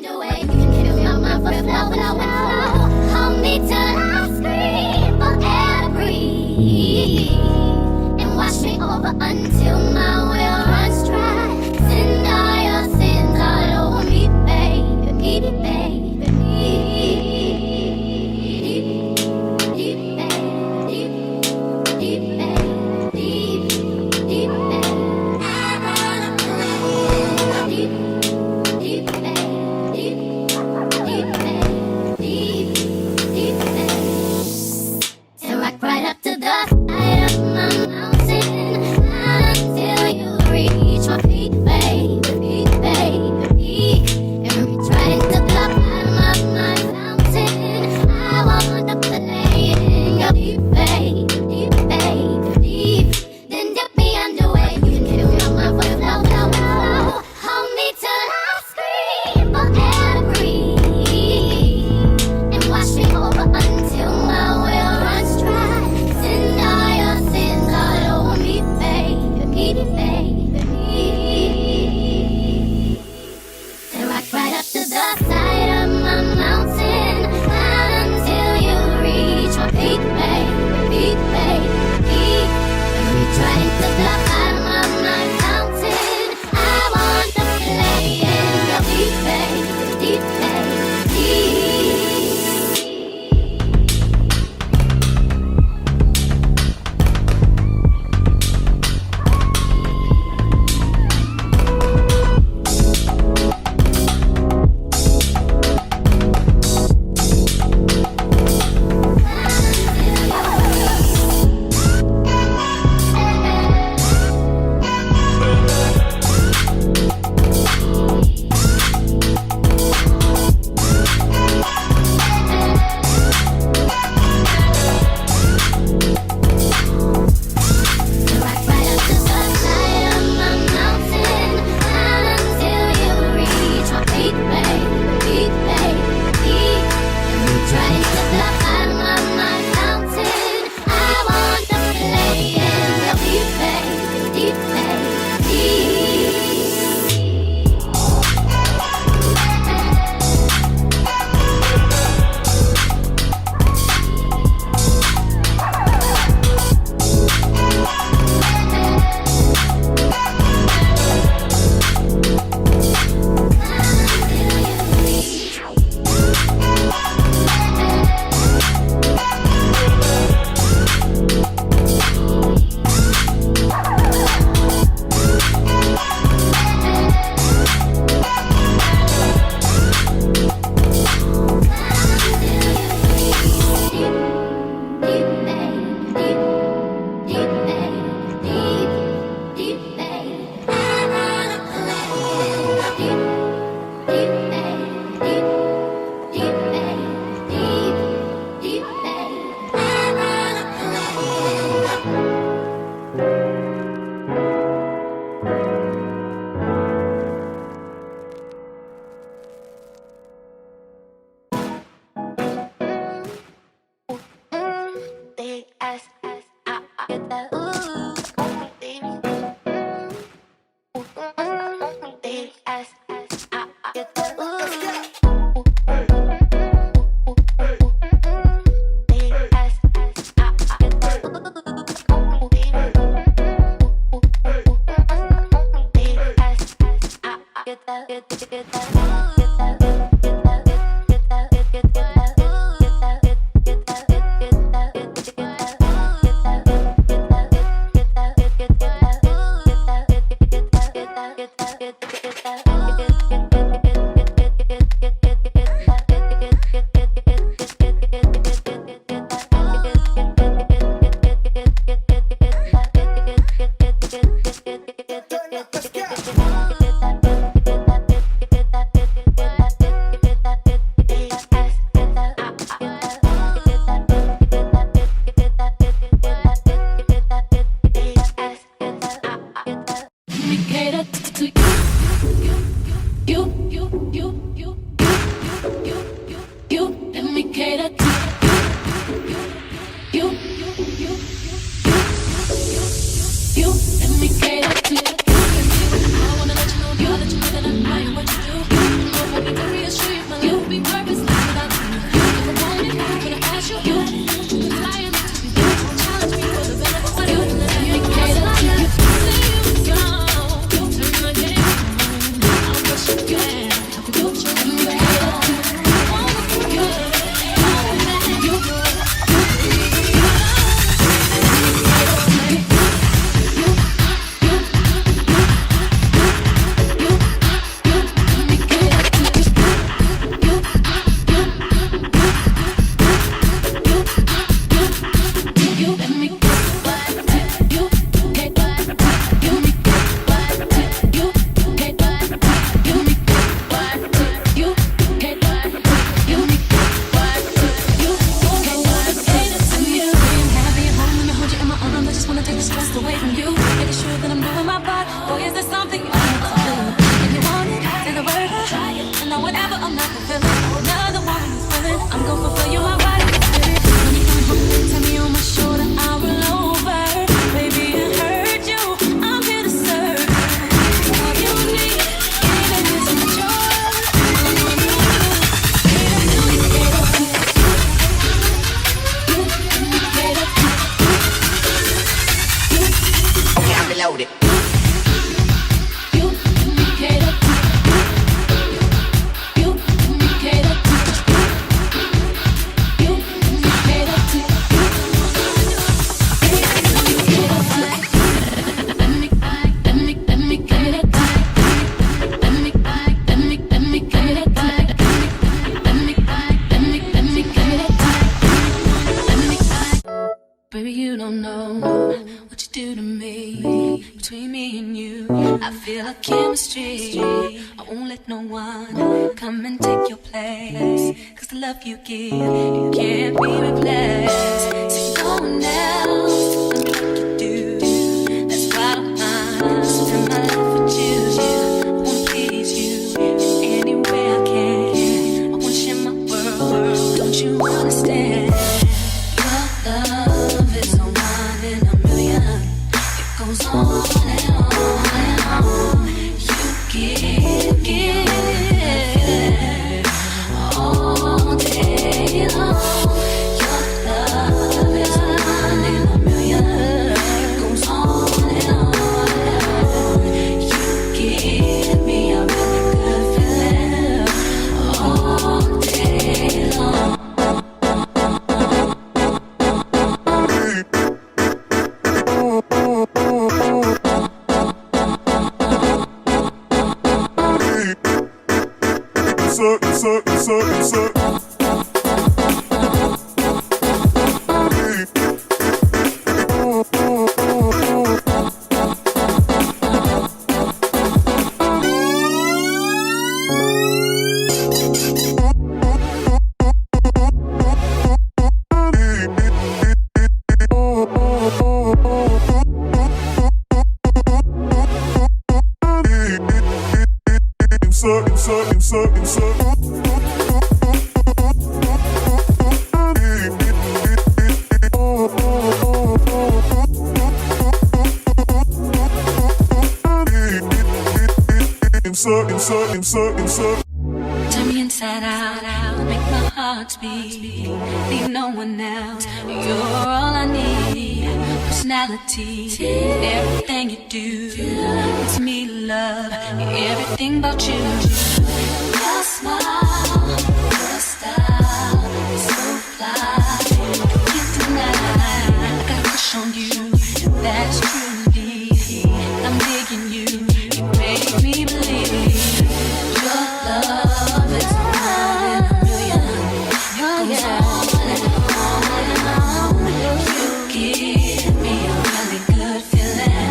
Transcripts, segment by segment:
underway. You can fill my mind with flow. Hold me till I scream for air to breathe, and wash me over until my will runs dry. Send all your sins all over me, baby, baby, deep, deep, deep, deep, deep, deep, deep, I wanna play deep. Deep, deep, deep, deep, deep, and rock right up to the side of my mountain until you reach my feet, baby, baby, and reach right into the bottom of my fountain. I want to play in your deep, deep, deep, then dip me underway. You can kill your mind for flow. Hold me till I scream for air to breathe, and wash me over until my will runs dry. Send all your sins all over me, baby, baby, and rock right up to the side of my mountain until you reach my peak, baby, baby, and reach right into the bottom of my fountain. I want to play in your deep, deep, deep. whatever I'm not fulfilling. Another one who's willing, I'm gonna fulfill you my body and spirit. When you come home, tap me on my shoulder, I'll roll over. Baby, I heard you, I'm here to serve. All you need, even if it's yours. Okay, I'm reloaded. Baby, you don't know what you do to me. Between me and you, I feel a chemistry. I won't let no one come and take your place. Cause the love you give, it can't be replaced. So no one else can do what you do. That's why I spend my life with you. I wanna please you in any way I can. I wanna share my world, don't you understand? Your love is a one in a million. It goes on and on and on. You give all day long. Your love is a one in a million. It goes on and on and on. You give me a really good feeling all day long. Turn me inside out, make my heart beat. Leave no one else, you're all I need. Personality, everything you do, it's me to love, everything about you. Your smile, your style, so fly, can't deny. I got a crush on you, that's true indeed. I'm digging you, you make me believe. Your love is one in a million. It goes on and on and on. You give me a really good feeling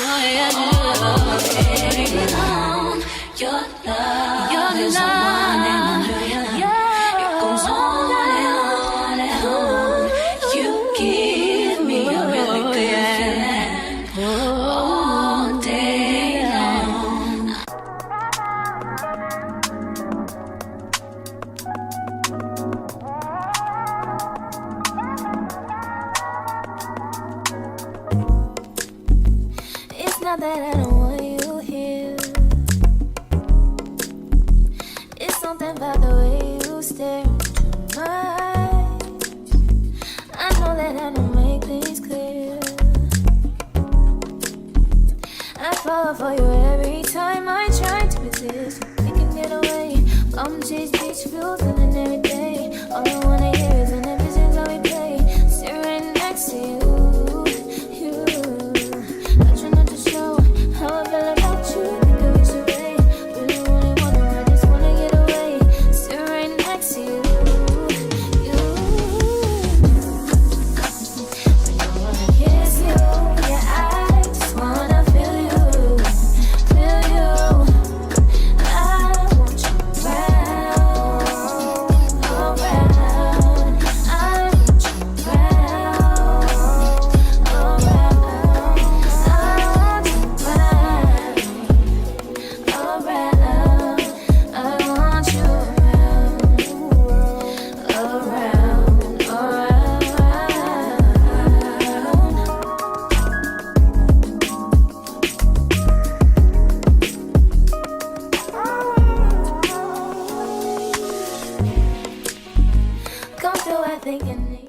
all day long. Your love is one in a million. It goes on and on and on. You give me a really good feeling all day long. It's not that I don't want you here. It's something about the way you stare into my eyes. I know that I don't make things clear. I fall for you every time I try to resist. We can get away. Come chase beach views and every day. All I wanna hear is an episode how we play. Sit right next to you. I try not to show how I feel about you. Think I wish away. Really wanna, I just wanna get away. Sit right next to you. I think I need.